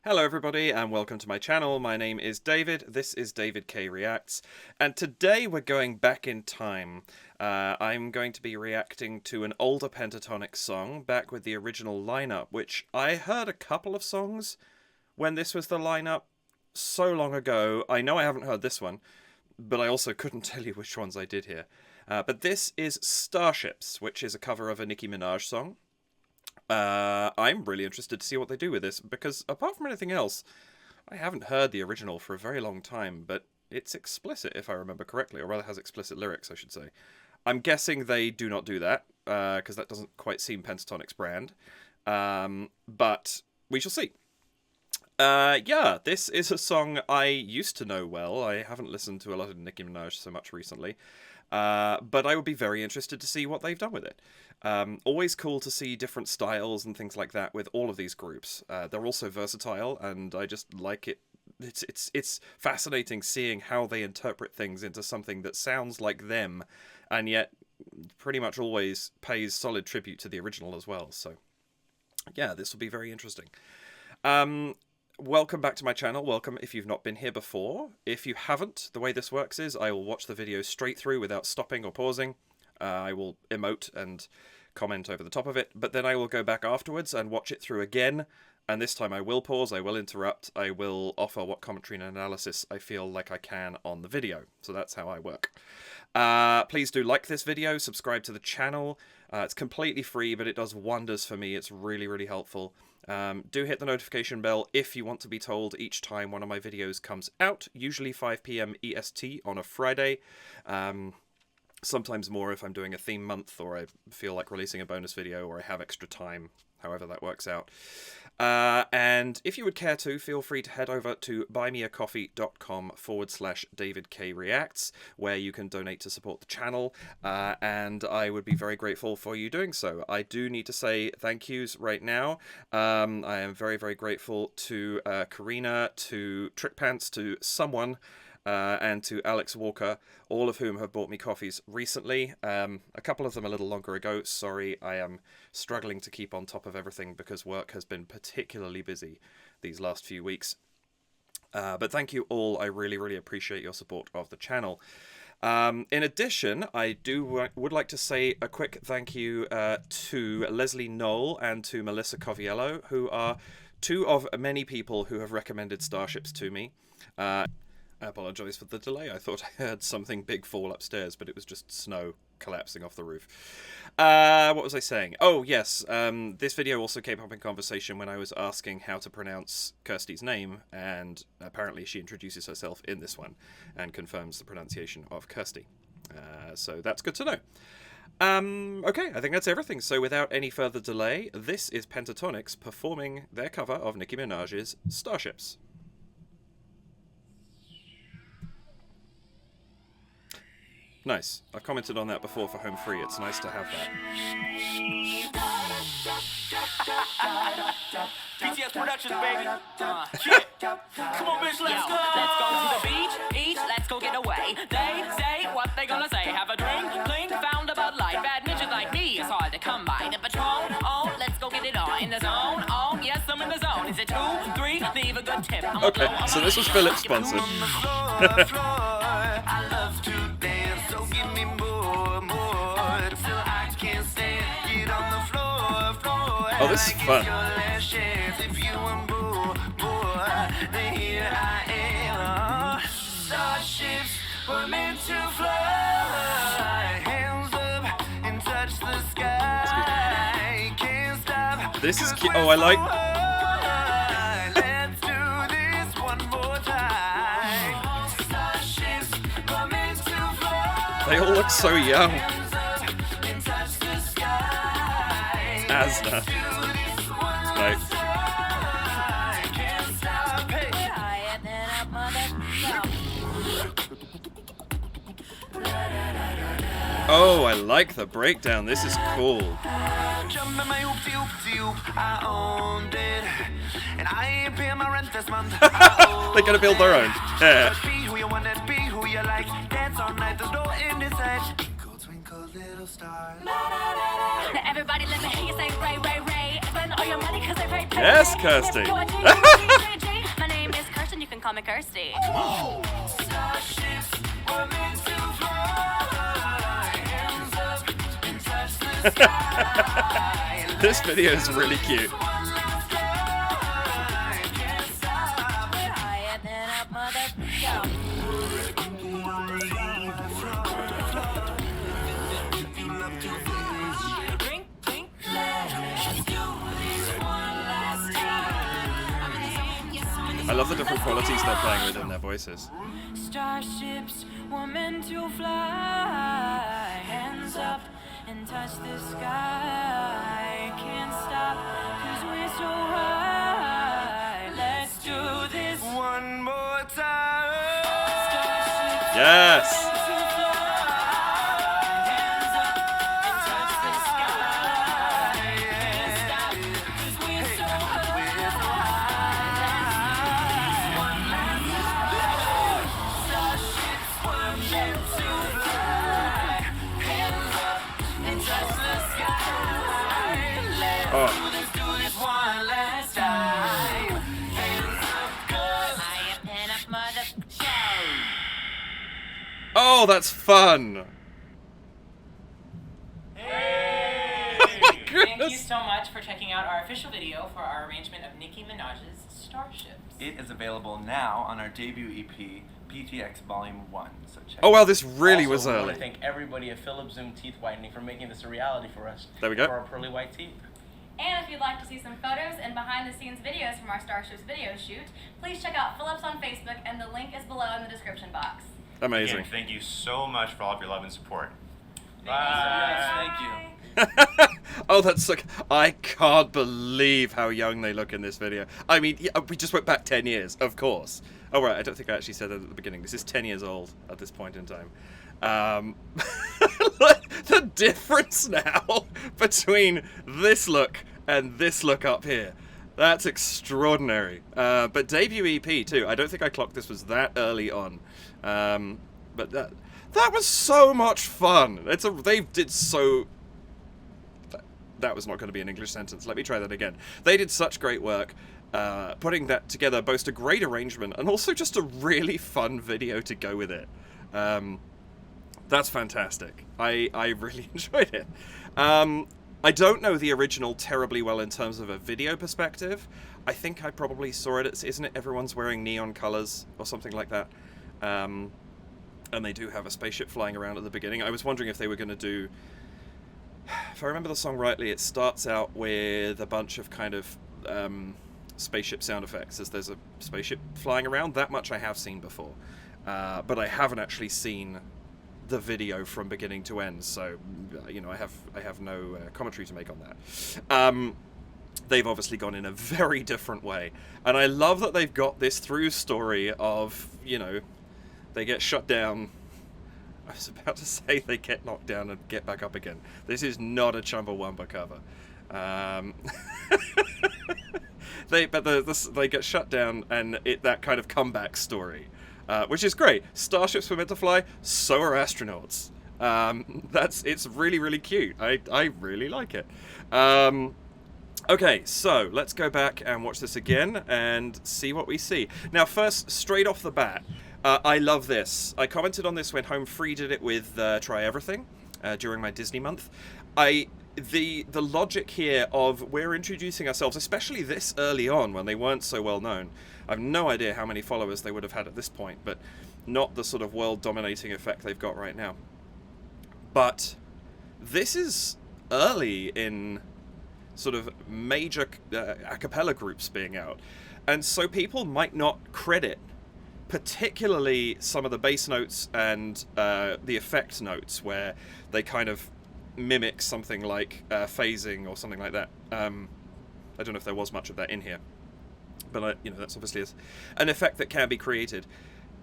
Hello everybody and welcome to my channel. My name is David, this is David K Reacts, and today we're going back in time. I'm going to be reacting to an older Pentatonix song, back with the original lineup, which I heard a couple of songs when this was the lineup so long ago. I know I haven't heard this one, but I also couldn't tell you which ones I did hear. But this is Starships, which is a cover of a Nicki Minaj song. I'm really interested to see what they do with this, because apart from anything else, I haven't heard the original for a very long time, but it's explicit if I remember correctly, or rather has explicit lyrics, I should say. I'm guessing they do not do that, because that doesn't quite seem Pentatonix brand, but we shall see. Yeah, this is a song I used to know well. I haven't listened to a lot of Nicki Minaj so much recently, but I would be very interested to see what they've done with it. Always cool to see different styles and things like that with all of these groups. They're also versatile, and I just like it. It's fascinating seeing how they interpret things into something that sounds like them, and yet pretty much always pays solid tribute to the original as well. So, yeah, this will be very interesting. Welcome back to my channel. Welcome if you've not been here before. If you haven't, the way this works is I will watch the video straight through without stopping or pausing. I will emote and comment over the top of it, but then I will go back afterwards and watch it through again, and this time I will pause, I will interrupt, I will offer what commentary and analysis I feel like I can on the video. So that's how I work. Please do like this video, subscribe to the channel. It's completely free, but it does wonders for me. It's really, really helpful. Do hit the notification bell if you want to be told each time one of my videos comes out, usually 5 PM EST on a Friday. Sometimes more if I'm doing a theme month, or I feel like releasing a bonus video, or I have extra time, however that works out. And if you would care to, feel free to head over to buymeacoffee.com/DavidKReacts, where you can donate to support the channel, and I would be very grateful for you doing so. I do need to say thank yous right now. I am very, very grateful to Karina, to Trickpants, to someone, and to Alex Walker, all of whom have bought me coffees recently. A couple of them a little longer ago. Sorry, I am struggling to keep on top of everything because work has been particularly busy these last few weeks. But thank you all. I really, really appreciate your support of the channel. In addition, I would like to say a quick thank you to Leslie Knoll and to Melissa Coviello, who are two of many people who have recommended Starships to me. I apologise for the delay. I thought I heard something big fall upstairs, but it was just snow collapsing off the roof. What was I saying? Oh, yes. This video also came up in conversation when I was asking how to pronounce Kirsty's name, and apparently she introduces herself in this one and confirms the pronunciation of Kirsty. So that's good to know. Okay, I think that's everything. So without any further delay, this is Pentatonix performing their cover of Nicki Minaj's Starships. Nice. I've commented on that before for Home Free. It's nice to have that. PTS Productions, baby. Come on, bitch, let's go. Let's go to the beach, eat, let's go get away. They say what they gonna say. Have a drink, clink, found a Bud Light. Bad ninjas like me, it's hard to come by. The Patron, oh, let's go get it on. In the zone, oh, yes, I'm in the zone. Is it 2, 3? Leave a good tip. Okay, so this was Philip sponsored. I love to dance, so give me more, so I can stand. Get on the floor. Oh, this is fun. If you want more, then here I am. Starships were meant to fly. Hands up and touch the sky. Can't stop. This is cute. Oh, I like. Let's do this one more time. Starships were meant to fly. They all look so young. Hands up and touch the sky. Asna. Right. Oh, I like the breakdown. This is cool. They're gonna build their own. Yeah. Everybody let me hear you say Ray, Ray, Ray. Spend all your money 'cause they pay. Yes, Kirsty. and you can call me Kirsty. Starships were meant to fly. Hands up and touch the sky. This video is really cute. One last time. Can't stop. Higher than a mother. Drink, drink, let's do this one last time. I love the different qualities they're playing with in their voices. Starships were meant to fly. Hands up and touch the sky. Can't stop, 'cause we're so high. Let's do this one more time. Starships Yes! to fly. Hands up and touch the sky. Can't stop, 'cause we're so high. One last time. Starships were meant to fly. Hands up and touch the sky. Let's Oh. do this one last time. Hands up, 'cause Higher than a mother. Oh, that's fun! Thank you Goodness. so much for checking out our official video for our arrangement of Nicki Minaj's Starships. It is available now on our debut EP, PTX Volume 1. So check Oh it wow, out. this really Also, was we early. want to thank everybody at Philips Zoom Teeth Whitening for making this a reality for us. There we go. For our pearly white teeth. And if you'd like to see some photos and behind-the-scenes videos from our Starships video shoot, please check out Phillips on Facebook, and the link is below in the description box. Amazing. Again, thank you so much for all of your love and support. Thank you. Oh, that's like, I can't believe how young they look in this video. I mean, yeah, we just went back 10 years, of course. Oh, right, I don't think I actually said that at the beginning. This is 10 years old at this point in time. The difference now between this look and this look up here. That's extraordinary. But debut EP too. I don't think I clocked this was that early on. But that was so much fun. They did so... That was not going to be an English sentence. Let me try that again. They did such great work putting that together, both a great arrangement and also just a really fun video to go with it. That's fantastic. I really enjoyed it. I don't know the original terribly well in terms of a video perspective. I think I probably saw it. Isn't it Everyone's Wearing Neon Colors or something like that? And they do have a spaceship flying around at the beginning. I was wondering if they were going to do... If I remember the song rightly, it starts out with a bunch of kind of spaceship sound effects as there's a spaceship flying around. That much I have seen before. But I haven't actually seen the video from beginning to end, so you know, I have no commentary to make on that. They've obviously gone in a very different way, and I love that they've got this through story of, you know, they get shut down. I was about to say they get knocked down and get back up again. This is not a Chumbawamba cover. They get shut down, and that kind of comeback story. Which is great. Starships were meant to fly, so are astronauts. It's really, really cute. I really like it. Okay, so let's go back and watch this again and see what we see. Now, first, straight off the bat, I love this. I commented on this when Home Free did it with Try Everything during my Disney month. The logic here of we're introducing ourselves, especially this early on when they weren't so well known. I have no idea how many followers they would have had at this point, but not the sort of world-dominating effect they've got right now. But this is early in sort of major a cappella groups being out. And so people might not credit particularly some of the bass notes and the effect notes where they kind of mimic something like phasing or something like that. I don't know if there was much of that in here. But, you know, that's obviously an effect that can be created.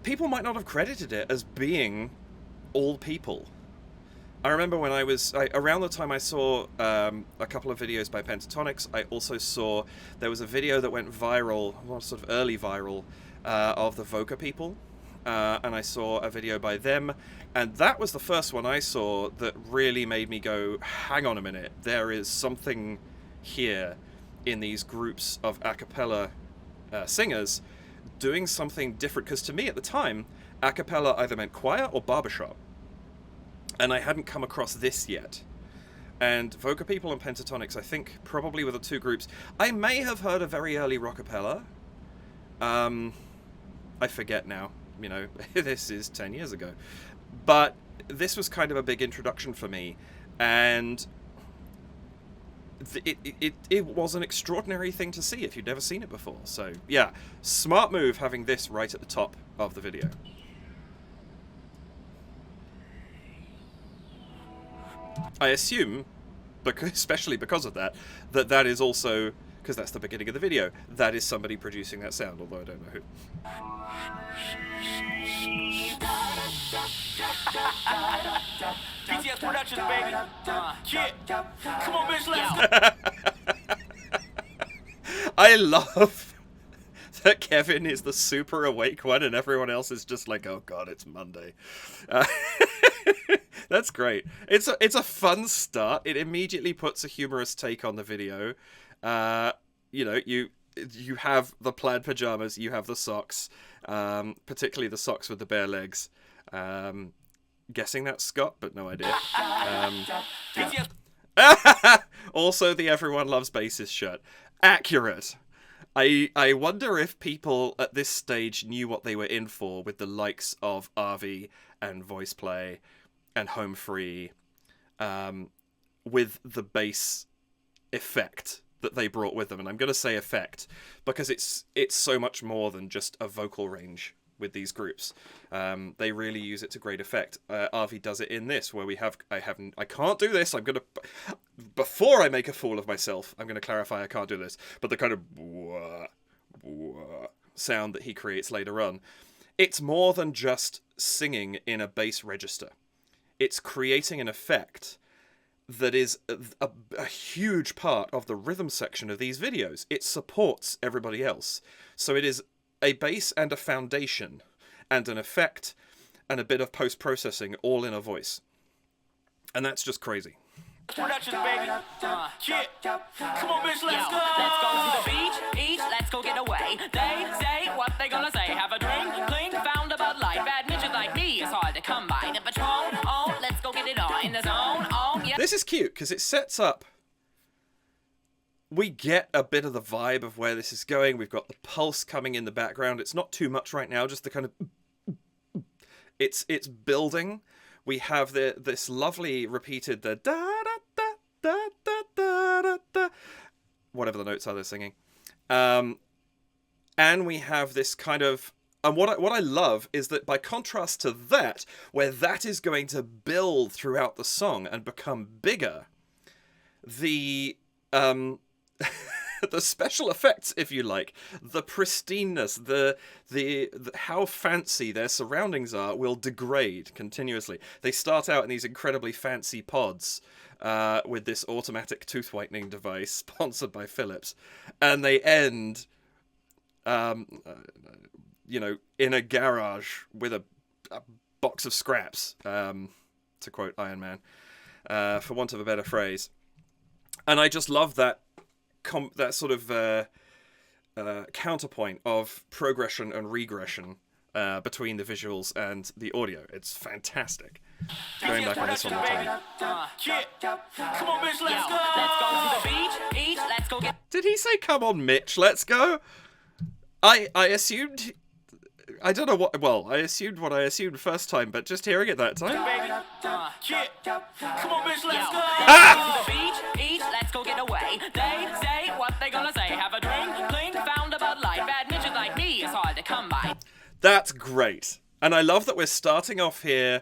People might not have credited it as being all people. I remember when around the time I saw a couple of videos by Pentatonix, I also saw there was a video that went viral, well, sort of early viral, of the Voca people. And I saw a video by them, and that was the first one I saw that really made me go, hang on a minute, there is something here in these groups of a cappella singers doing something different. Because to me at the time, a cappella either meant choir or barbershop. And I hadn't come across this yet. And Vocal People and Pentatonix, I think, probably were the two groups. I may have heard a very early rockapella. I forget now. You know, this is 10 years ago. But this was kind of a big introduction for me. And it was an extraordinary thing to see if you'd never seen it before. So, yeah, smart move having this right at the top of the video. I assume, especially because of that is also, because that's the beginning of the video, that is somebody producing that sound, although I don't know who. PTS Productions, baby. Yeah. Come on, bitch, let's go. I love that Kevin is the super awake one and everyone else is just like, oh god, it's Monday. That's great. It's a fun start. It immediately puts a humorous take on the video. You know, you have the plaid pajamas, you have the socks, particularly the socks with the bare legs. Guessing that's Scott, but no idea. Also, the Everyone Loves Bassist shirt. Accurate. I wonder if people at this stage knew what they were in for with the likes of Avi and Voice Play and Home Free, with the bass effect that they brought with them. And I'm going to say effect because it's so much more than just a vocal range with these groups. They really use it to great effect. Avi does it in this, where I can't do this. Before I make a fool of myself, I'm going to clarify I can't do this. But the kind of wah, wah sound that he creates later on, it's more than just singing in a bass register. It's creating an effect that is a huge part of the rhythm section of these videos. It supports everybody else. So it is a bass and a foundation and an effect and a bit of post-processing all in a voice. And that's just crazy. Productions, baby. Yeah. Come on, bitch, let's go. Let's go to the beach, eat, let's go get away. They say what they gonna say. Have a drink, clink, found about life. Bad ninjas like me, it's hard to come by. The Patron, oh, let's go get it on. In the zone, oh, yeah. This is cute because it sets up. We get a bit of the vibe of where this is going. We've got the pulse coming in the background. It's not too much right now, just the kind of... It's building. We have this lovely repeated da da da da da da da da, whatever the notes are they're singing, and we have this kind of, and what I love is that by contrast to that, where that is going to build throughout the song and become bigger, the the special effects, if you like, the pristineness, the how fancy their surroundings are will degrade continuously. They start out in these incredibly fancy pods with this automatic tooth whitening device sponsored by Philips, and they end, you know, in a garage with a box of scraps, to quote Iron Man, for want of a better phrase. And I just love that sort of counterpoint of progression and regression between the visuals and the audio. It's fantastic. Going back on this one more time. Come on, bitch, let's go. Let's go to the beach, eat, let's go get... Did he say, come on, Mitch, let's go? I assumed... I don't know what... Well, I assumed what I assumed first time, but just hearing it that time... Come on, bitch, let's go. To the beach, eat, let's go get away. They say what they gonna say. Have a drink, clink, found about life. Bad ninjas like me, it's hard to come by. That's great. And I love that we're starting off here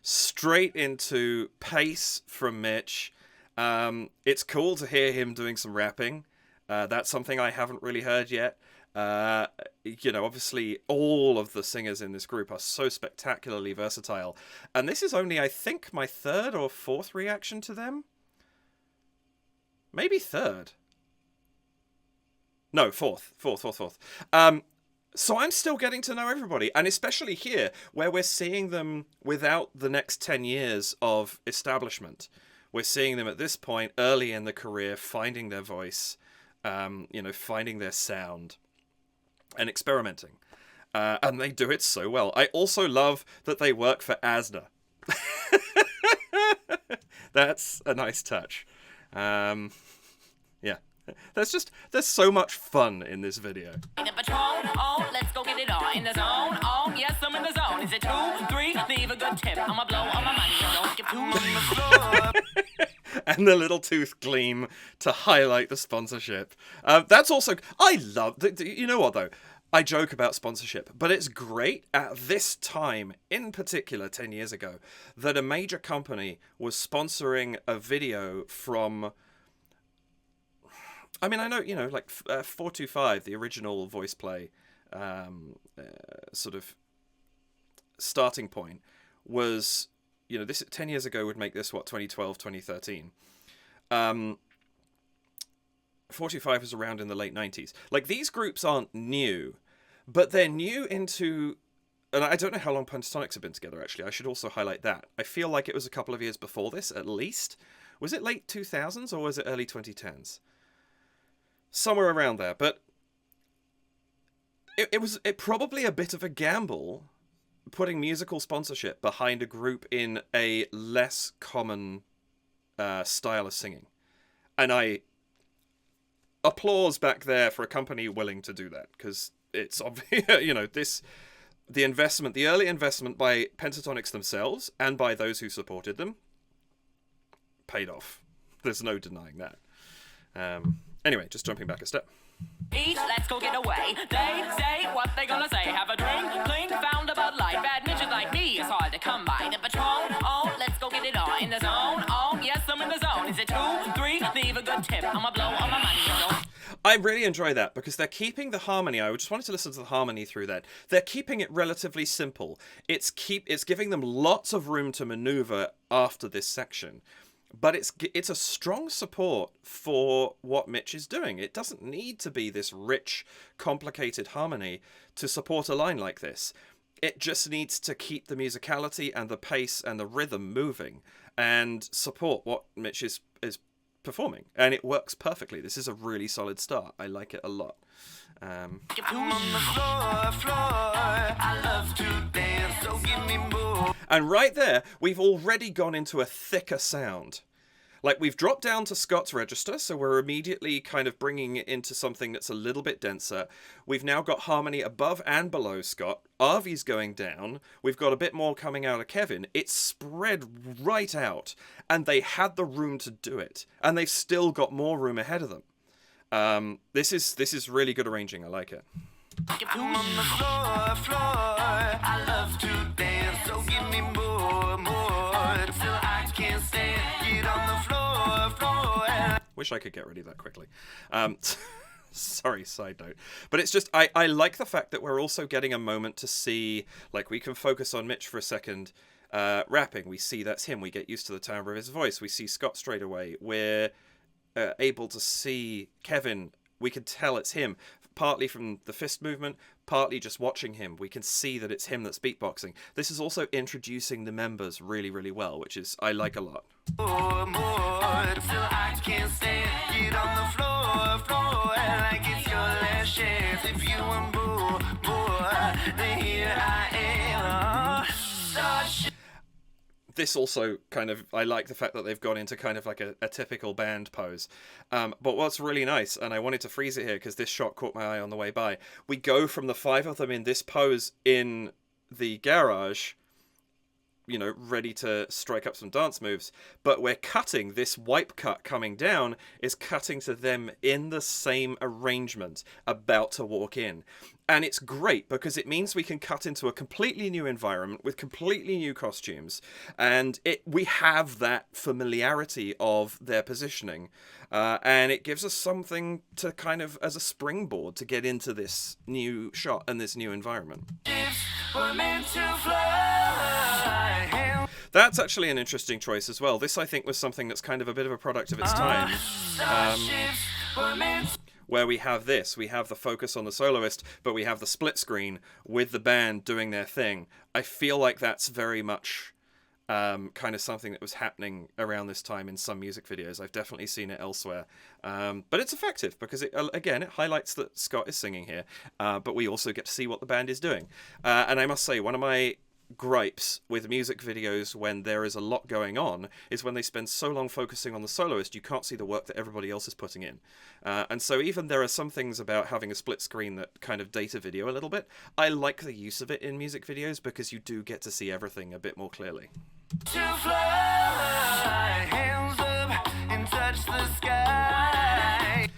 straight into pace from Mitch. It's cool to hear him doing some rapping. That's something I haven't really heard yet. You know, obviously all of the singers in this group are so spectacularly versatile. And this is only, I think, my third or fourth reaction to them. Maybe third. No, fourth. So I'm still getting to know everybody. And especially here, where we're seeing them without the next 10 years of establishment. We're seeing them at this point, early in the career, finding their voice, you know, finding their sound. and experimenting. And they do it so well. I also love that they work for ASDA. That's a nice touch. Yeah. There's so much fun in this video. In the patrol, oh, let's go get it on. In the zone, oh, yes, I'm in the zone. Is it 2, 3? Leave a good tip. I'ma blow all my money, so don't give too much. And the little tooth gleam to highlight the sponsorship. That's also... I love... You know what, though? I joke about sponsorship, but it's great at this time, in particular 10 years ago, that a major company was sponsoring a video from... I mean, I know, you know, like 425, the original voice play sort of starting point was, you know, this 10 years ago would make this, what, 2012, 2013. 425 was around in the late 90s. Like, these groups aren't new, but they're new into... And I don't know how long Pentatonix have been together, actually. I should also highlight that. I feel like it was a couple of years before this, at least. Was it late 2000s or was it early 2010s? Somewhere around there, but it was probably a bit of a gamble putting musical sponsorship behind a group in a less common style of singing. And I applause back there for a company willing to do that, because it's obvious, you know, the early investment by Pentatonix themselves and by those who supported them paid off. There's no denying that. Anyway, just jumping back a step. Eat, let's go get away. They say what they gonna say. Have a drink, clink, found about life. Bad bitches like me is hard to come by. The patrol, oh, let's go get it on. In the zone, oh, yes, I'm in the zone. Is it 2, 3? Leave a good tip. I'ma blow all my money, so I really enjoy that because they're keeping the harmony. I just wanted to listen to the harmony through that. They're keeping it relatively simple. It's giving them lots of room to maneuver after this section. But it's a strong support for what Mitch is doing. It doesn't need to be this rich, complicated harmony to support a line like this. It just needs to keep the musicality and the pace and the rhythm moving and support what Mitch is performing. And it works perfectly. This is a really solid start. I like it a lot. And right there, we've already gone into a thicker sound. Like, we've dropped down to Scott's register, so we're immediately kind of bringing it into something that's a little bit denser. We've now got harmony above and below Scott. Arvy's going down. We've got a bit more coming out of Kevin. It's spread right out, and they had the room to do it. And they've still got more room ahead of them. This is really good arranging. I like it. I love to dance, so give me more, till I can't stand. Get on the floor. Wish I could get rid of that quickly. Sorry, side note. But it's just, I like the fact that we're also getting a moment to see, like, we can focus on Mitch for a second, rapping. We see that's him. We get used to the timbre of his voice. We see Scott straight away. We're able to see Kevin. We can tell it's him. Partly from the fist movement, partly just watching him. We can see that it's him that's beatboxing. This is also introducing the members really, really well, which is, I like a lot. Till I can't stand. Get on the floor, like it's your last chance. If you want more, then here I am. Starship. This also kind of, I like the fact that they've gone into kind of like a typical band pose. But what's really nice, and I wanted to freeze it here because this shot caught my eye on the way by, we go from the 5 of them in this pose in the garage, you know, ready to strike up some dance moves, but we're cutting, this wipe cut coming down is cutting to them in the same arrangement, about to walk in. And it's great because it means we can cut into a completely new environment with completely new costumes, and we have that familiarity of their positioning, and it gives us something to kind of as a springboard to get into this new shot and this new environment. That's actually an interesting choice as well. This, I think, was something that's kind of a bit of a product of its time. Where we have this, we have the focus on the soloist, but we have the split screen with the band doing their thing. I feel like that's very much kind of something that was happening around this time in some music videos. I've definitely seen it elsewhere. But it's effective because, it highlights that Scott is singing here, but we also get to see what the band is doing. And I must say, one of my gripes with music videos when there is a lot going on is when they spend so long focusing on the soloist, you can't see the work that everybody else is putting in. And so even there are some things about having a split screen that kind of date a video a little bit. I like the use of it in music videos because you do get to see everything a bit more clearly. To fly, hands up and touch the sky.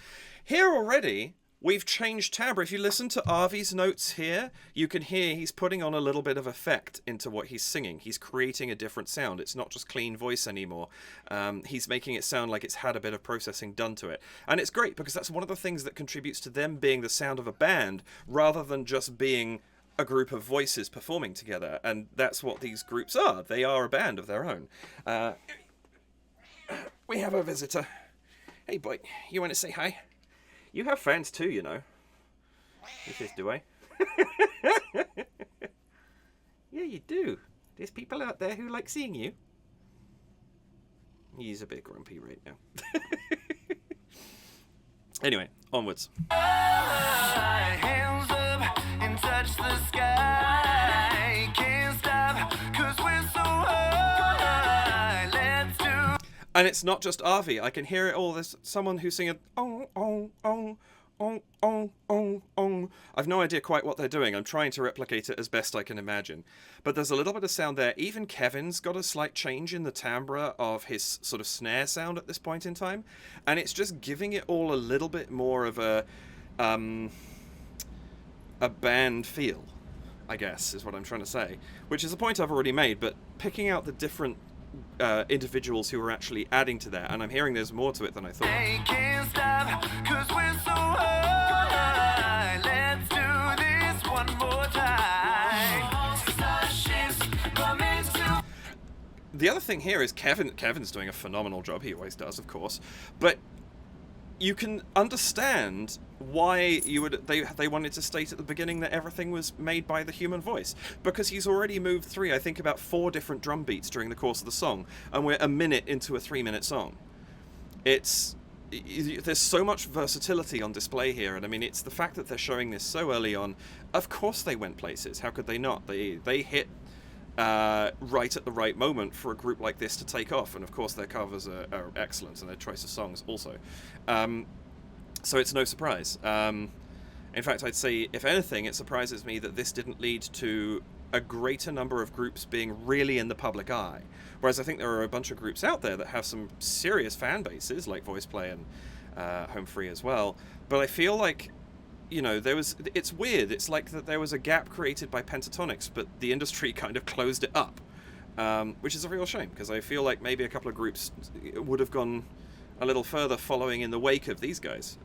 Here already, we've changed timbre. If you listen to Avi's notes here, you can hear he's putting on a little bit of effect into what he's singing. He's creating a different sound. It's not just clean voice anymore. He's making it sound like it's had a bit of processing done to it. And it's great because that's one of the things that contributes to them being the sound of a band rather than just being a group of voices performing together. And that's what these groups are. They are a band of their own. We have a visitor. Hey boy, you want to say hi? You have fans too, you know. He says, do I? Yeah, you do. There's people out there who like seeing you. He's a bit grumpy right now. Anyway, onwards. Hands up and touch the sky. Can't stop 'cause we're so high. Let's do. And it's not just Avi. I can hear it all. There's someone who's singing, oh, oh, oh, oh, oh, oh, oh. I've no idea quite what they're doing. I'm trying to replicate it as best I can imagine. But there's a little bit of sound there. Even Kevin's got a slight change in the timbre of his sort of snare sound at this point in time. And it's just giving it all a little bit more of a band feel, I guess, is what I'm trying to say. Which is a point I've already made, but picking out the different individuals who are actually adding to that, and I'm hearing there's more to it than I thought. They can't stop 'cause we're so high. Let's do this one more time. Starships coming to. The other thing here is Kevin's doing a phenomenal job. He always does, of course, but you can understand why they wanted to state at the beginning that everything was made by the human voice, because he's already moved through, I think, about 4 different drum beats during the course of the song, and we're a minute into a 3-minute song. There's so much versatility on display here, and I mean, it's the fact that they're showing this so early on. Of course they went places. How could they not? They hit right at the right moment for a group like this to take off, and of course their covers are excellent, and their choice of songs also. So it's no surprise. In fact, I'd say, if anything, it surprises me that this didn't lead to a greater number of groups being really in the public eye. Whereas I think there are a bunch of groups out there that have some serious fan bases, like Voiceplay and Home Free as well. But I feel like, you know, it's weird. It's like that there was a gap created by Pentatonix, but the industry kind of closed it up, which is a real shame, because I feel like maybe a couple of groups would have gone a little further following in the wake of these guys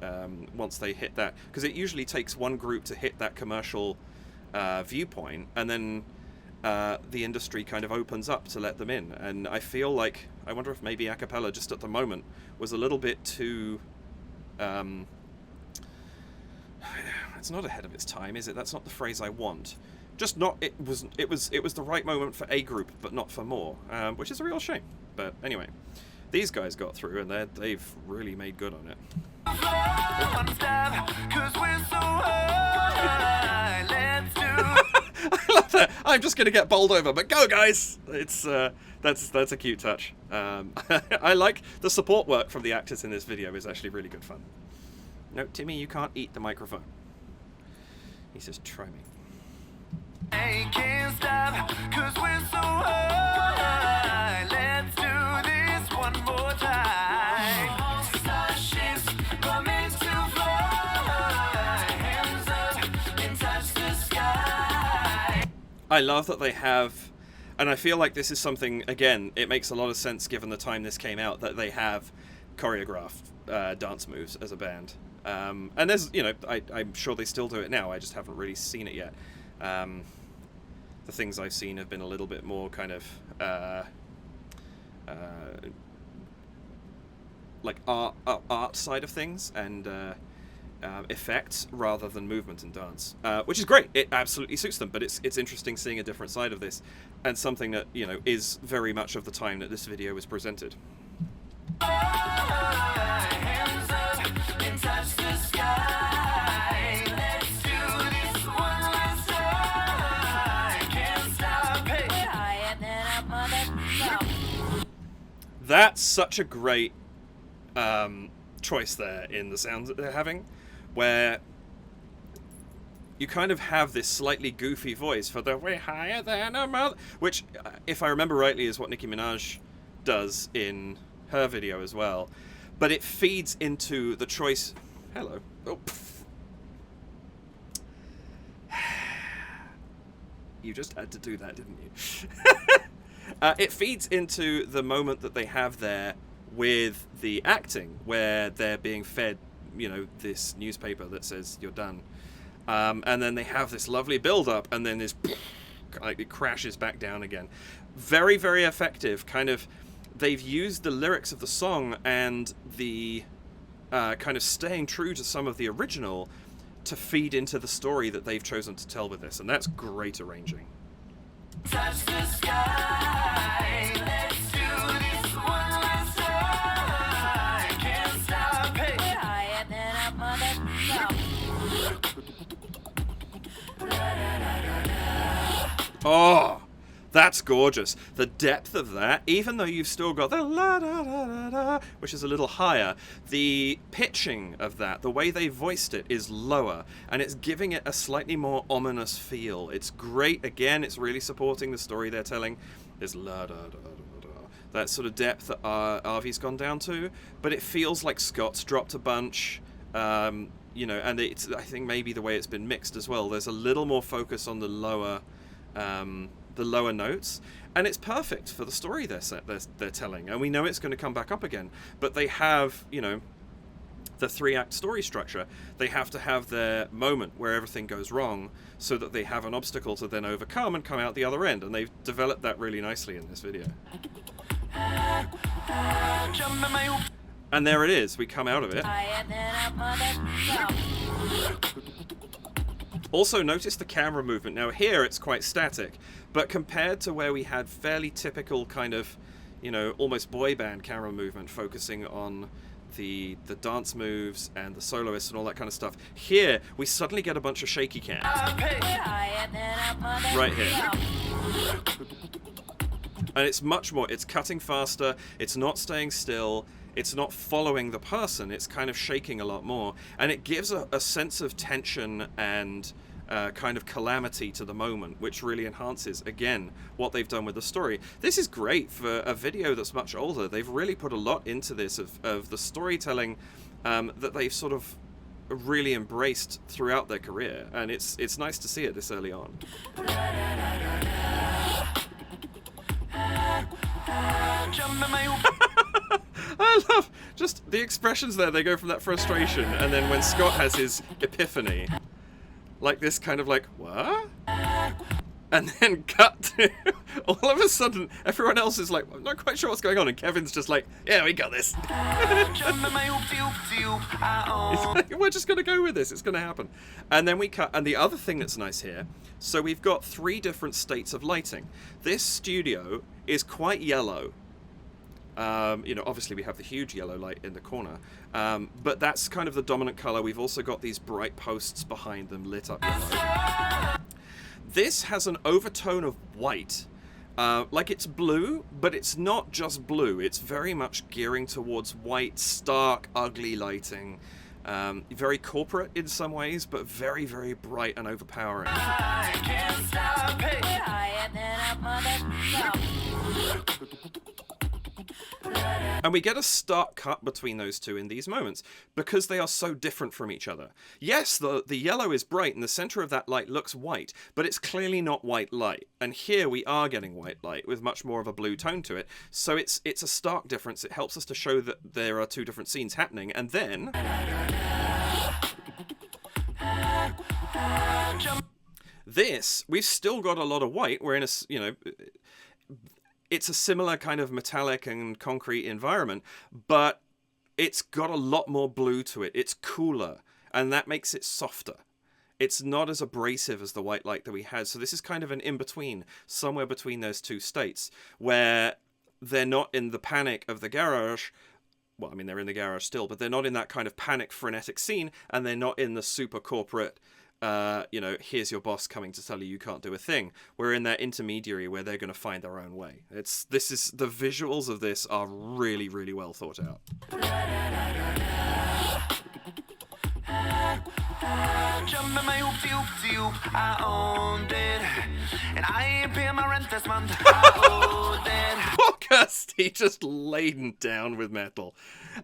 once they hit that, because it usually takes one group to hit that commercial viewpoint, and then the industry kind of opens up to let them in. And I feel like, I wonder if maybe a cappella just at the moment was a little bit too it's not ahead of its time, is it? That's not the phrase I want. Just not, it was the right moment for a group, but not for more, which is a real shame. But anyway, these guys got through, and they've really made good on it. I love that. I'm just gonna get bowled over, but go, guys! It's that's a cute touch. I like the support work from the actors in this video. Is actually really good fun. No, Timmy, you can't eat the microphone. He says, try me. They can't stop 'cause we're so high. Let's do this one more time. Starships coming to fly. Hands up and touch the sky. I love that they have, and I feel like this is something, again, it makes a lot of sense given the time this came out, that they have choreographed dance moves as a band. And there's, you know, I'm sure they still do it now, I just haven't really seen it yet. The things I've seen have been a little bit more kind of like art side of things, and effects rather than movement and dance, which is great. It absolutely suits them, but it's interesting seeing a different side of this, and something that, you know, is very much of the time that this video was presented. Hands up and touch the sky. Let's do this one last time. Can't stop it. Higher than a mother. That's such a great choice there in the sounds that they're having, where you kind of have this slightly goofy voice for the "way higher than a mother," which, if I remember rightly, is what Nicki Minaj does in her video as well. But it feeds into the choice. Hello. Oh, you just had to do that, didn't you? It feeds into the moment that they have there with the acting, where they're being fed, you know, this newspaper that says you're done, and then they have this lovely build-up, and then this, like, it crashes back down again. Very, very effective. Kind of, they've used the lyrics of the song and the kind of staying true to some of the original to feed into the story that they've chosen to tell with this, and that's great arranging. Touch the sky. Let's do this one last time. Can't stop it. Higher than a mother. Oh, that's gorgeous. The depth of that, even though you've still got the la da da da da, which is a little higher, the pitching of that, the way they voiced it, is lower, and it's giving it a slightly more ominous feel. It's great. Again, it's really supporting the story they're telling. There's la da da da da, that sort of depth that Arvy's gone down to, but it feels like Scott's dropped a bunch. You know, and it's, I think, maybe the way it's been mixed as well. There's a little more focus on the lower notes, and it's perfect for the story they're telling, and we know it's going to come back up again, but they have, you know, the 3-act story structure. They have to have their moment where everything goes wrong so that they have an obstacle to then overcome and come out the other end, and they've developed that really nicely in this video. And there it is, we come out of it. Also, notice the camera movement. Now here it's quite static, but compared to where we had fairly typical kind of, you know, almost boy band camera movement focusing on the dance moves and the soloists and all that kind of stuff, here we suddenly get a bunch of shaky cam. Right here. And it's much more, it's cutting faster, it's not staying still, it's not following the person, it's kind of shaking a lot more, and it gives a sense of tension and kind of calamity to the moment, which really enhances, again, what they've done with the story. This is great for a video that's much older. They've really put a lot into this of the storytelling that they've sort of really embraced throughout their career, and it's nice to see it this early on. I love just the expressions there. They go from that frustration, and then when Scott has his epiphany, like this kind of like, what? And then cut to, all of a sudden, everyone else is like, I'm not quite sure what's going on, and Kevin's just like, yeah, we got this. We're just going to go with this, it's going to happen. And then we cut, and the other thing that's nice here, so we've got 3 different states of lighting. This studio is quite yellow. You know, obviously we have the huge yellow light in the corner, but that's kind of the dominant color. We've also got these bright posts behind them lit up yellow. This has an overtone of white, like it's blue, but it's not just blue. It's very much gearing towards white, stark, ugly lighting. Very corporate in some ways, but very, very bright and overpowering. And we get a stark cut between those two in these moments, because they are so different from each other. Yes, the yellow is bright, and the center of that light looks white, but it's clearly not white light. And here we are getting white light with much more of a blue tone to it. So it's a stark difference. It helps us to show that there are 2 different scenes happening. And then this, we've still got a lot of white. We're in a, you know, it's a similar kind of metallic and concrete environment, but it's got a lot more blue to it. It's cooler. and that makes it softer. It's not as abrasive as the white light that we had. So this is kind of an in-between, somewhere between those two states, where they're not in the panic of the garage. Well, I mean, they're in the garage still, but they're not in that kind of panic, frenetic scene, and they're not in the super corporate, here's your boss coming to tell you can't do a thing. We're in that intermediary where they're going to find their own way. The visuals of this are really, really well thought out. Jumping my hoop, I owned it. And I ain't paying my rent this month. I owed it. Poor Kirsty, just laden down with metal.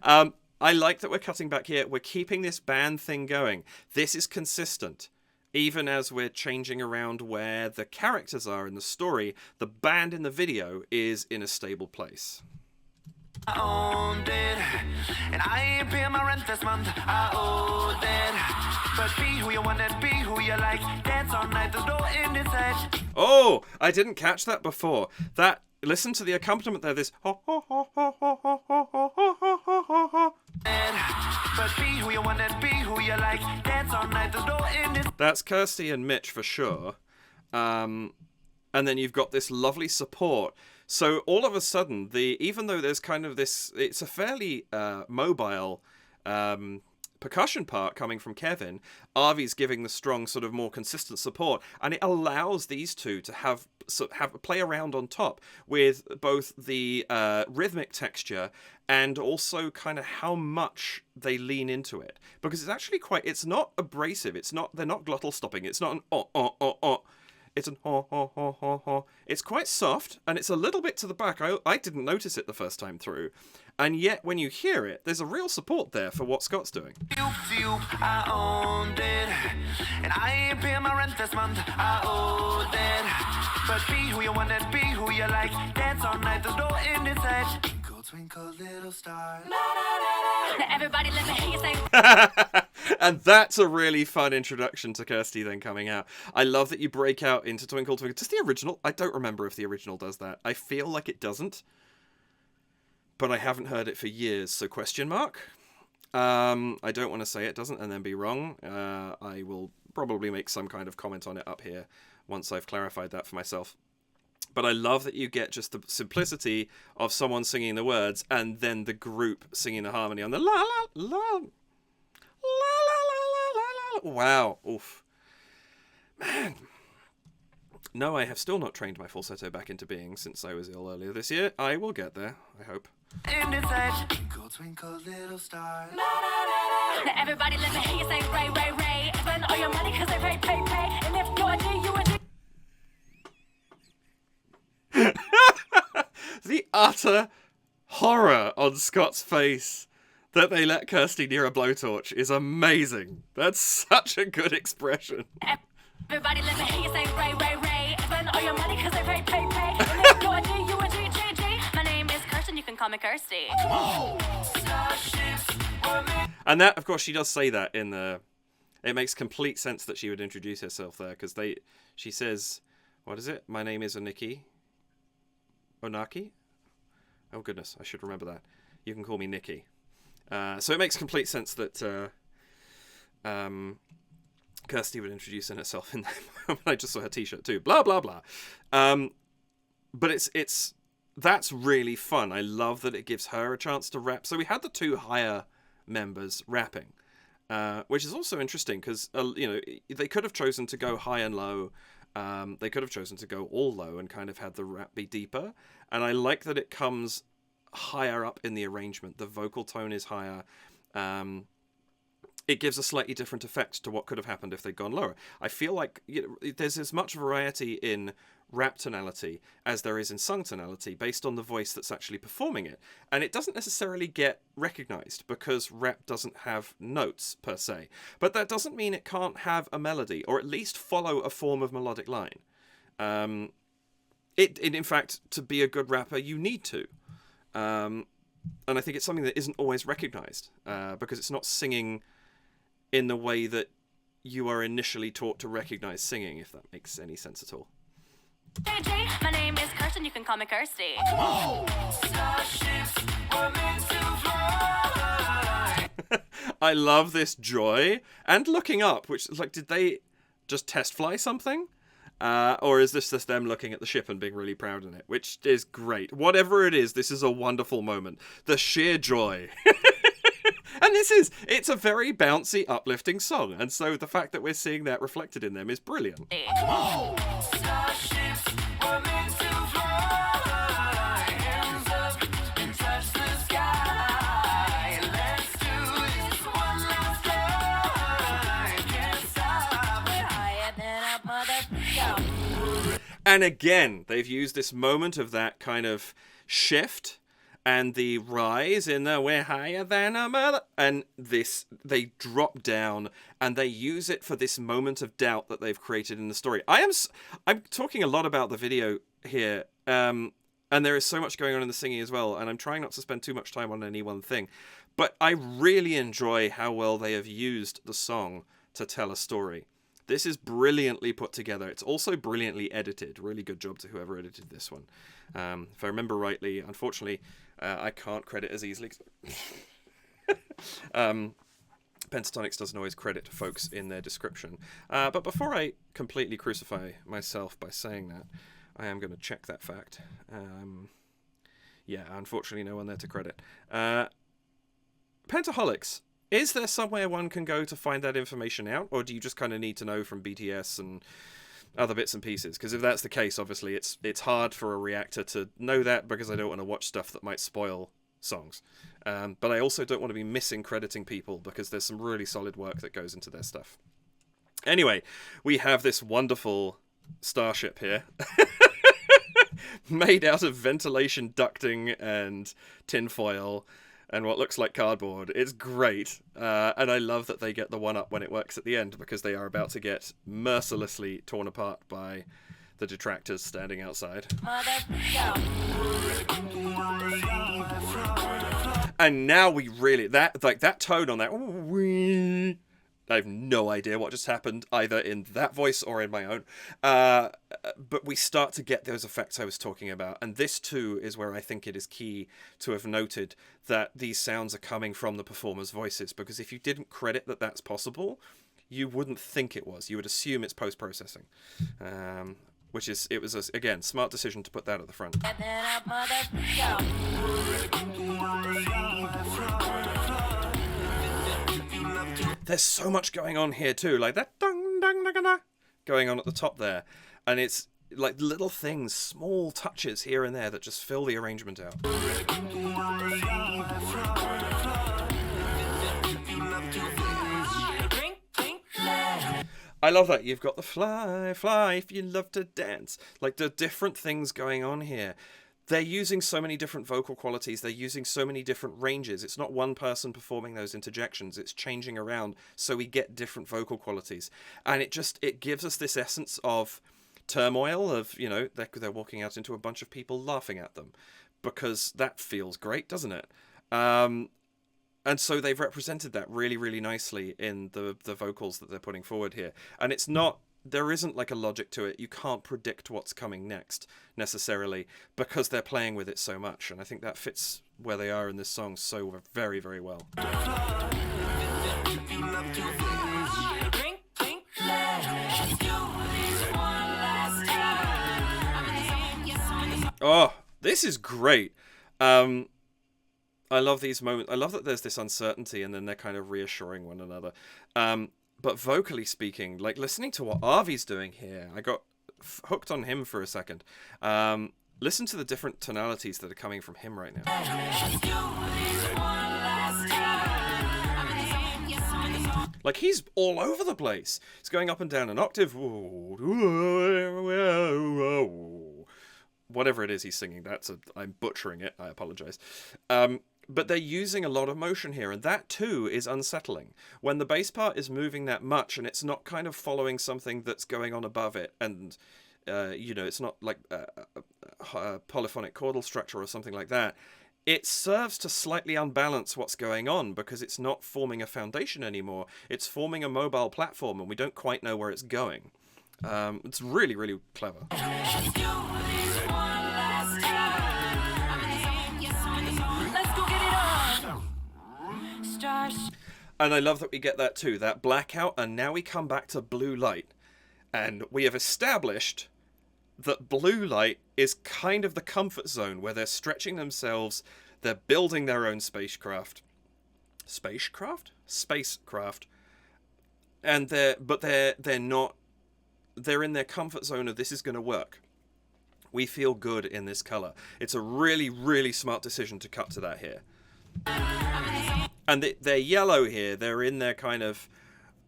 I like that we're cutting back here. We're keeping this band thing going. This is consistent. Even as we're changing around where the characters are in the story, the band in the video is in a stable place. I owned it, and I ain't paying my rent this month. I owed it. But be who you want and be who you like. Dance all night, there's no end in sight. Oh, I didn't catch that before. Listen to the accompaniment there. This. But be who you want and be who you like. Dance all night, there's no end in sight. That's Kirsty and Mitch for sure. And then you've got this lovely support. So all of a sudden, even though there's kind of this, it's a fairly mobile percussion part coming from Kevin, Avi's giving the strong, sort of more consistent support, and it allows these two to have play around on top with both the rhythmic texture and also kind of how much they lean into it, because it's not abrasive. They're not glottal stopping. It's not an It's an ho. It's quite soft, and it's a little bit to the back. I didn't notice it the first time through. And yet, when you hear it, there's a real support there for what Scott's doing. I owned it, and I ain't paying my rent this month. I owed it. But be who you want and be who you like. Dance all night, there's no end in sight. Twinkle, twinkle, little star. Everybody let me hear you say. And that's a really fun introduction to Kirsty then coming out. I love that you break out into Twinkle Twinkle. Does the original? I don't remember if the original does that. I feel like it doesn't. But I haven't heard it for years, so question mark. I don't want to say it doesn't and then be wrong. I will probably make some kind of comment on it up here once I've clarified that for myself. But I love that you get just the simplicity of someone singing the words and then the group singing the harmony on the la la la la la la la la. Wow. Oof. Man. No, I have still not trained my falsetto back into being since I was ill earlier this year. I will get there, I hope. Twinkle, twinkle, little star. Everybody let me hear you say Ray, Ray, Ray. Spend all your money cause they pay. And if you're a G, you a G. The utter horror on Scott's face that they let Kirsty near a blowtorch is amazing. That's such a good expression. Everybody let me hear you say Ray, Ray, Ray. Spend all your money cause they pay. And if you're a G, you a G. My name is Kirsten, you can call me Kirsty. And that, of course, she does say that in the... It makes complete sense that she would introduce herself there, because she says, what is it? My name is Oniki. Onaki? Oh, goodness, I should remember that. You can call me Nikki. So it makes complete sense that Kirsty would introduce herself in that. I just saw her t-shirt too. Blah, blah, blah. But that's really fun. I love that it gives her a chance to rap. So we had the two higher members rapping, which is also interesting because, they could have chosen to go high and low. They could have chosen to go all low and kind of had the rap be deeper. And I like that it comes higher up in the arrangement. The vocal tone is higher. It gives a slightly different effect to what could have happened if they'd gone lower. I feel like there's as much variety in rap tonality as there is in sung tonality based on the voice that's actually performing it. And it doesn't necessarily get recognized because rap doesn't have notes per se. But that doesn't mean it can't have a melody or at least follow a form of melodic line. In fact, to be a good rapper, you need to. And I think it's something that isn't always recognized because it's not singing in the way that you are initially taught to recognize singing, if that makes any sense at all. My name is Kirsten, you can call me Kirsty. Starships were meant to fly. I love this joy. And looking up, which is like, did they just test fly something? Or is this just them looking at the ship and being really proud in it? Which is great. Whatever it is, this is a wonderful moment. The sheer joy. And it's a very bouncy, uplifting song. And so the fact that we're seeing that reflected in them is brilliant. Starships were meant to fly, hands up and touch the sky. Let's do this one last time. Can't stop. We're higher than a mother. And again, they've used this moment of that kind of shift and the rise in the we're higher than a mother, and this, they drop down and they use it for this moment of doubt that they've created in the story. I'm talking a lot about the video here, and there is so much going on in the singing as well, and I'm trying not to spend too much time on any one thing, but I really enjoy how well they have used the song to tell a story. This is brilliantly put together. It's also brilliantly edited. Really good job to whoever edited this one. If I remember rightly, unfortunately, I can't credit as easily. Pentatonix doesn't always credit folks in their description. But before I completely crucify myself by saying that, I am going to check that fact. Yeah, unfortunately, no one there to credit. Pentatonix. Is there somewhere one can go to find that information out, or do you just kind of need to know from BTS and other bits and pieces? Because if that's the case, obviously it's hard for a reactor to know that, because I don't want to watch stuff that might spoil songs. But I also don't want to be missing crediting people, because there's some really solid work that goes into their stuff. Anyway, we have this wonderful starship here. Made out of ventilation ducting and tinfoil and what looks like cardboard. It's great. And I love that they get the one-up when it works at the end, because they are about to get mercilessly torn apart by the detractors standing outside. And now we really... that tone on that... I have no idea what just happened, either in that voice or in my own. But we start to get those effects I was talking about. And this, too, is where I think it is key to have noted that these sounds are coming from the performers' voices. Because if you didn't credit that that's possible, you wouldn't think it was. You would assume it's post-processing. It was, again, smart decision to put that at the front. There's so much going on here too, like that dun, dun, dun, dun, dun, going on at the top there, and it's like little things, small touches here and there that just fill the arrangement out. I love that. You've got the fly, fly if you love to dance. Like, the different things going on here. They're using so many different vocal qualities. They're using so many different ranges. It's not one person performing those interjections. It's changing around so we get different vocal qualities. And it gives us this essence of turmoil of, you know, they're walking out into a bunch of people laughing at them. Because that feels great, doesn't it? And so they've represented that really, really nicely in the vocals that they're putting forward here. And it's not... There isn't like a logic to it. You can't predict what's coming next necessarily, because they're playing with it so much, and I think that fits where they are in this song so very, very well. Oh, this is great. I love these moments. I love that there's this uncertainty and then they're kind of reassuring one another. But vocally speaking, like listening to what Avi's doing here, I got hooked on him for a second. Listen to the different tonalities that are coming from him right now. Like, he's all over the place. He's going up and down an octave. Whatever it is he's singing, I'm butchering it. I apologize. But they're using a lot of motion here, and that too is unsettling. When the bass part is moving that much and it's not kind of following something that's going on above it, and it's not like a polyphonic chordal structure or something like that, it serves to slightly unbalance what's going on, because it's not forming a foundation anymore. It's forming a mobile platform, and we don't quite know where it's going. It's really, really clever. And I love that we get that too, that blackout, and now we come back to blue light. And we have established that blue light is kind of the comfort zone where they're stretching themselves, they're building their own spacecraft. Spacecraft? Spacecraft. And they're not, they're in their comfort zone of this is going to work. We feel good in this color. It's a really, really smart decision to cut to that here. And they're yellow here. They're in their kind of,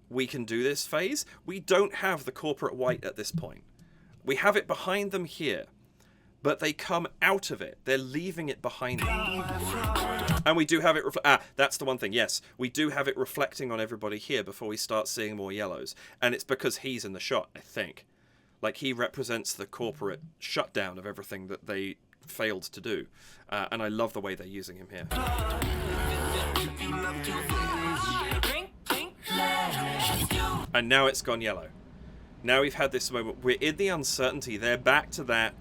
we can do this phase. We don't have the corporate white at this point. We have it behind them here, but they come out of it. They're leaving it behind them. And we do have it, that's the one thing, yes. We do have it reflecting on everybody here before we start seeing more yellows. And it's because he's in the shot, I think. Like, he represents the corporate shutdown of everything that they failed to do. And I love the way they're using him here. And now it's gone yellow. Now we've had this moment. We're in the uncertainty. They're back to that,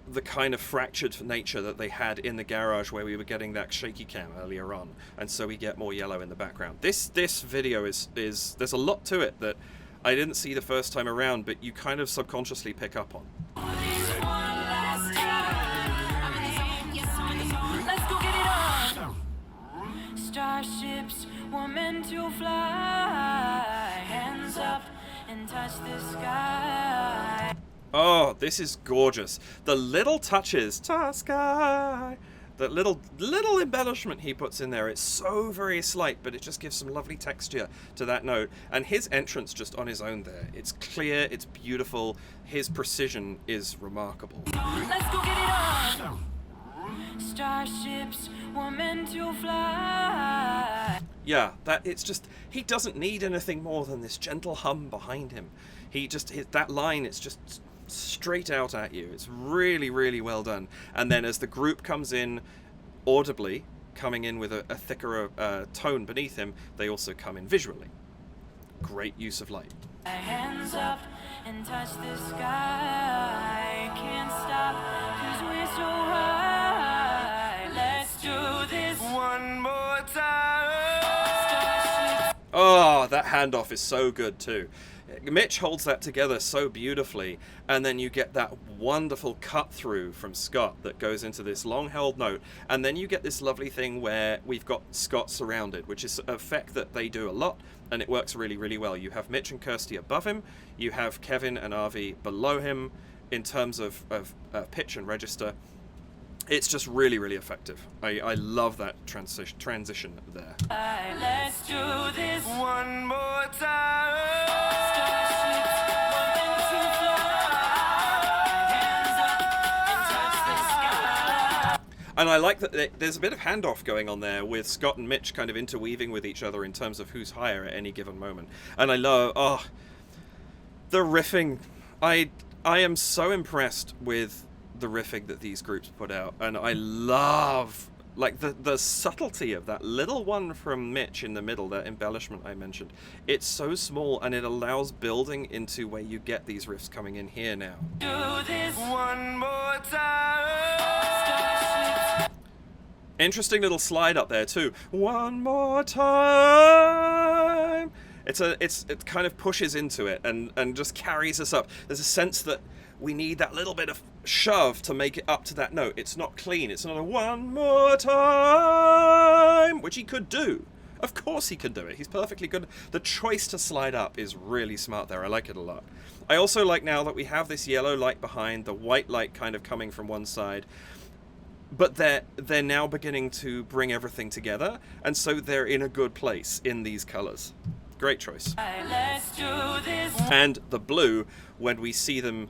the kind of fractured nature that they had in the garage where we were getting that shaky cam earlier on. And so we get more yellow in the background. This video is there's a lot to it that I didn't see the first time around, but you kind of subconsciously pick up on. Starships were meant to fly, hands up and touch the sky. Oh, this is gorgeous. The little touches, sky, that little embellishment he puts in there, it's so very slight, but it just gives some lovely texture to that note. And his entrance just on his own there, it's clear, it's beautiful, his precision is remarkable. Let's go get it on. Starships were meant to fly. Yeah, it's just, he doesn't need anything more than this gentle hum behind him. That line, it's just straight out at you. It's really, really well done. And then as the group comes in audibly, coming in with a thicker tone beneath him, they also come in visually. Great use of light. Hands up and touch the sky. Can't stop 'cause we're so high. Let's do this one more time. Oh, that handoff is so good too. Mitch holds that together so beautifully, and then you get that wonderful cut through from Scott that goes into this long held note, and then you get this lovely thing where we've got Scott surrounded, which is an effect that they do a lot, and it works really, really well. You have Mitch and Kirsty above him, you have Kevin and Avi below him in terms of pitch and register. It's just really, really effective. I love that transition there. Let's do this one more time. And I like that there's a bit of handoff going on there with Scott and Mitch kind of interweaving with each other in terms of who's higher at any given moment. And I love, the riffing. I am so impressed with the riffing that these groups put out, and I love like the subtlety of that little one from Mitch in the middle, that embellishment I mentioned. It's so small, and it allows building into where you get these riffs coming in here now. Do this one more time. Interesting little slide up there too. One more time. It kind of pushes into it and just carries us up. There's a sense that we need that little bit of shove to make it up to that note. It's not clean. It's not a one more time, which he could do. Of course he could do it. He's perfectly good. The choice to slide up is really smart there. I like it a lot. I also like now that we have this yellow light behind, the white light kind of coming from one side, but they're now beginning to bring everything together, and so they're in a good place in these colors. Great choice. Let's do this. And the blue, when we see them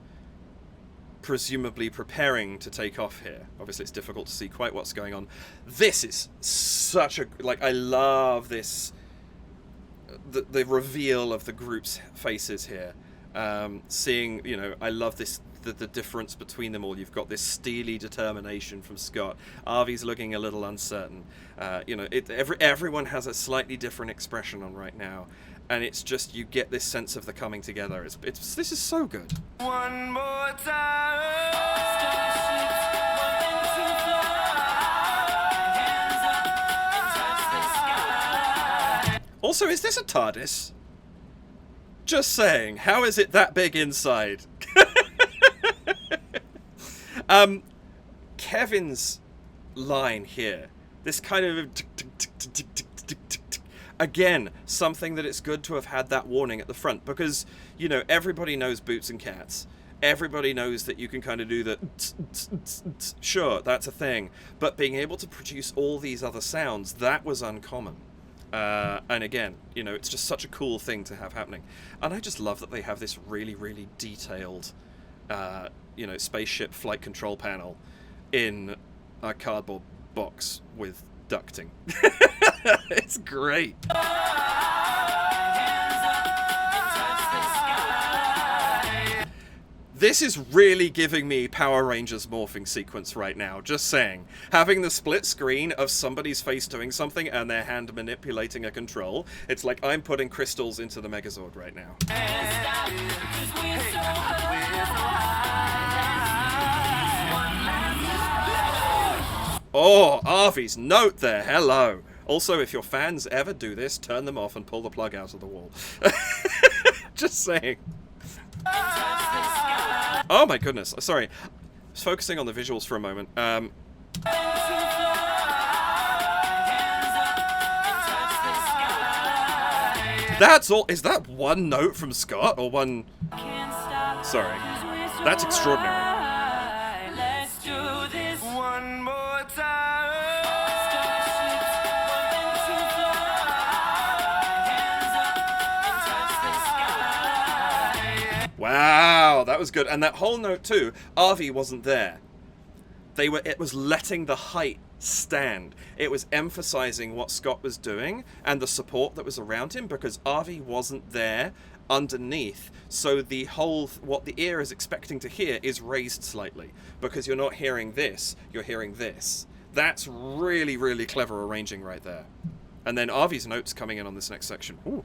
presumably preparing to take off here. Obviously it's difficult to see quite what's going on. This is such a, like, I love this, the reveal of the group's faces here. Seeing, you know, I love this, the difference between them all. You've got this steely determination from Scott. Avi's looking a little uncertain. You know, everyone has a slightly different expression on right now. And it's just, you get this sense of the coming together. This is so good. One more time. Also, is this a TARDIS? Just saying, how is it that big inside? Kevin's line here, this kind of again, something that it's good to have had that warning at the front, because, you know, everybody knows Boots and Cats. Everybody knows that you can kind of do the sure, that's a thing, but being able to produce all these other sounds, that was uncommon. And again, you know, it's just such a cool thing to have happening. And I just love that they have this really, really detailed, you know, spaceship flight control panel in a cardboard box with ducting. It's great. This is really giving me Power Rangers morphing sequence right now, just saying. Having the split screen of somebody's face doing something and their hand manipulating a control, it's like I'm putting crystals into the Megazord right now. Oh, Arvy's note there, hello. Also, if your fans ever do this, turn them off and pull the plug out of the wall. Just saying. Oh my goodness, sorry. Just focusing on the visuals for a moment. That's all. Is that one note from Scott or one? Sorry. That's extraordinary. One more time. Wow, that was good. And that whole note too, Arvi wasn't there. It was letting the height stand. It was emphasizing what Scott was doing and the support that was around him, because Arvi wasn't there underneath. So the whole, what the ear is expecting to hear is raised slightly, because you're not hearing this, you're hearing this. That's really, really clever arranging right there. And then Arvi's notes coming in on this next section. Ooh.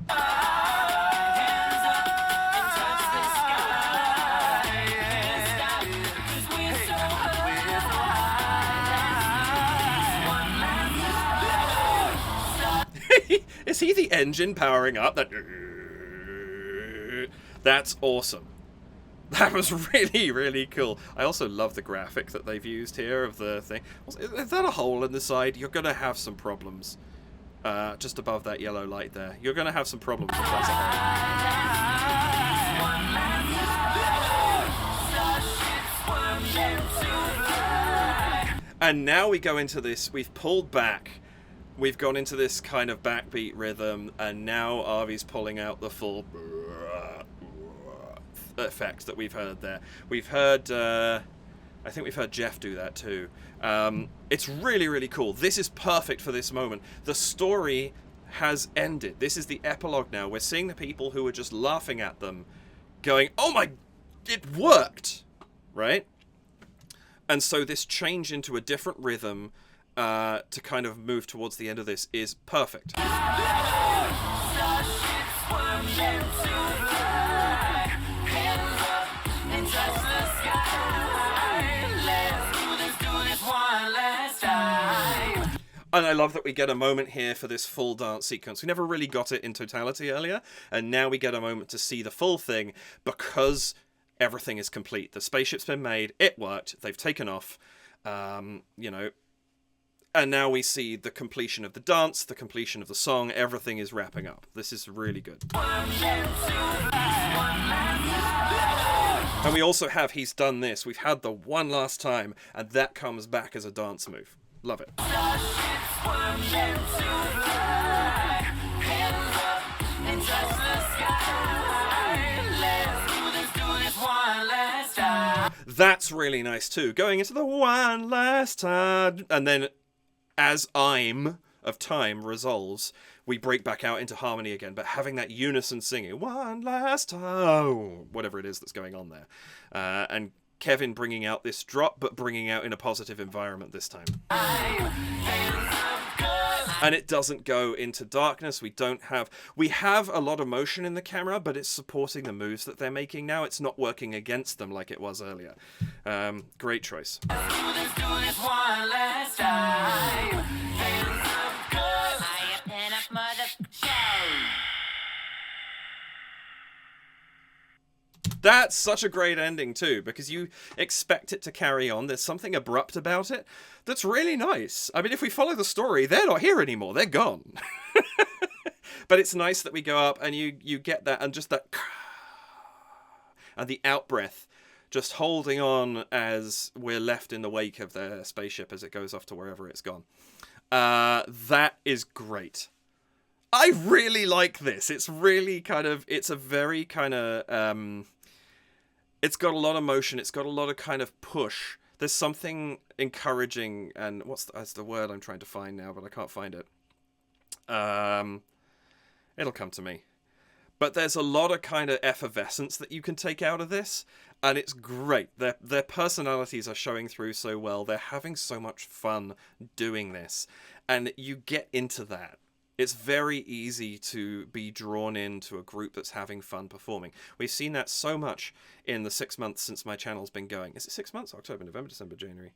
Is he the engine powering up? That's awesome. That was really, really cool. I also love the graphic that they've used here of the thing. Is that a hole in the side? You're going to have some problems. Just above that yellow light there. You're going to have some problems if that's a hole. And now we go into this. We've pulled back. We've gone into this kind of backbeat rhythm, and now Arvi's pulling out the full effect that we've heard there. We've heard, I think we've heard Jeff do that too. It's really, really cool. This is perfect for this moment. The story has ended. This is the epilogue now. We're seeing the people who were just laughing at them going, oh my, it worked, right? And so this change into a different rhythm to kind of move towards the end of this is perfect. And I love that we get a moment here for this full dance sequence. We never really got it in totality earlier, and now we get a moment to see the full thing because everything is complete. The spaceship's been made, it worked, they've taken off, you know, and now we see the completion of the dance, the completion of the song, everything is wrapping up. This is really good. And we also have He's Done This. We've had the one last time, and that comes back as a dance move. Love it. That's really nice too. Going into the one last time, and then as I'm of time resolves, we break back out into harmony again, but having that unison singing, one last time, whatever it is that's going on there. And Kevin bringing out this drop, but bringing out in a positive environment this time. And it doesn't go into darkness. We have a lot of motion in the camera, but it's supporting the moves that they're making now. It's not working against them like it was earlier. Great choice. That's such a great ending too, because you expect it to carry on. There's something abrupt about it that's really nice. I mean, if we follow the story, they're not here anymore. They're gone. But it's nice that we go up and you get that, and just that, and the out-breath, just holding on as we're left in the wake of their spaceship as it goes off to wherever it's gone. That is great. I really like this. It's really kind of, it's a very kind of, it's got a lot of motion. It's got a lot of kind of push. There's something encouraging, and that's the word I'm trying to find now, but I can't find it. It'll come to me. But there's a lot of kind of effervescence that you can take out of this, and it's great. Their personalities are showing through so well. They're having so much fun doing this, and you get into that. It's very easy to be drawn into a group that's having fun performing. We've seen that so much in the 6 months since my channel's been going. Is it 6 months? October, November, December, January,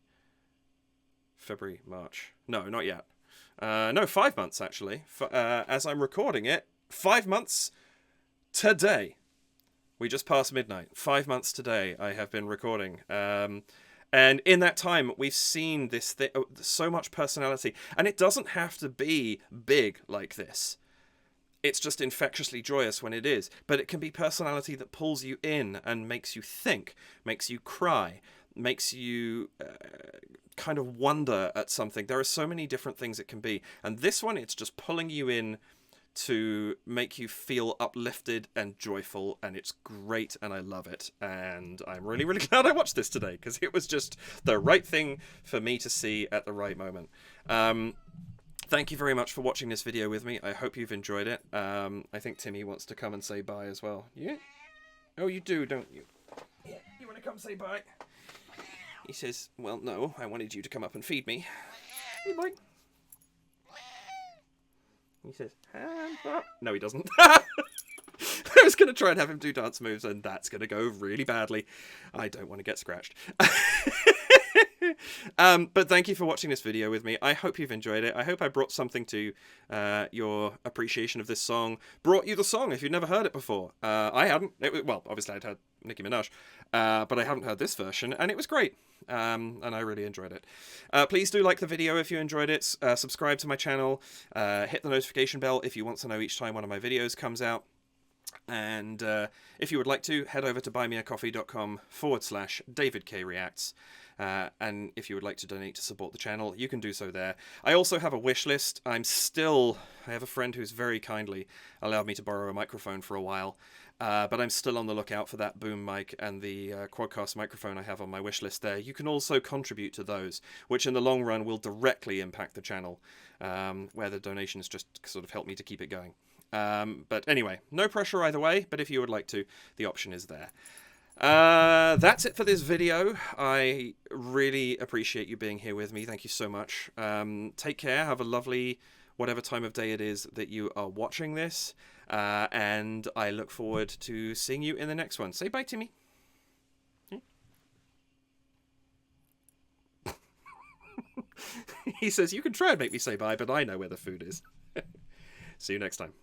February, March. No, not yet. No, 5 months actually. As I'm recording it, 5 months today. We just passed midnight. 5 months today I have been recording. And in that time, we've seen this so much personality. And it doesn't have to be big like this. It's just infectiously joyous when it is. But it can be personality that pulls you in and makes you think, makes you cry, makes you kind of wonder at something. There are so many different things it can be. And this one, it's just pulling you in to make you feel uplifted and joyful, and it's great, and I love it. And I'm really, really glad I watched this today, because it was just the right thing for me to see at the right moment. Thank you very much for watching this video with me. I hope you've enjoyed it. I think Timmy wants to come and say bye as well. Yeah? Oh, you do, don't you? Yeah, you want to come say bye? He says, well, no, I wanted you to come up and feed me. Hey, boy. He says, hands up. No, he doesn't. I was going to try and have him do dance moves, and that's going to go really badly. I don't want to get scratched. But thank you for watching this video with me. I hope you've enjoyed it. I hope I brought something to your appreciation of this song. Brought you the song if you'd never heard it before. I hadn't. Well, obviously I'd heard Nicki Minaj, but I haven't heard this version, and it was great. And I really enjoyed it. Please do like the video if you enjoyed it. Subscribe to my channel. Hit the notification bell if you want to know each time one of my videos comes out. And if you would like to, head over to buymeacoffee.com/DavidKReacts. And if you would like to donate to support the channel, you can do so there. I also have a wish list. I have a friend who's very kindly allowed me to borrow a microphone for a while. But I'm still on the lookout for that boom mic and the quadcast microphone I have on my wish list there. You can also contribute to those, which in the long run will directly impact the channel, where the donations just sort of help me to keep it going. But anyway, no pressure either way, but if you would like to, the option is there. That's it for this video. I really appreciate you being here with me. Thank you so much. Take care. Have a lovely whatever time of day it is that you are watching this. And I look forward to seeing you in the next one. Say bye, Timmy. He says, you can try and make me say bye, but I know where the food is. See you next time.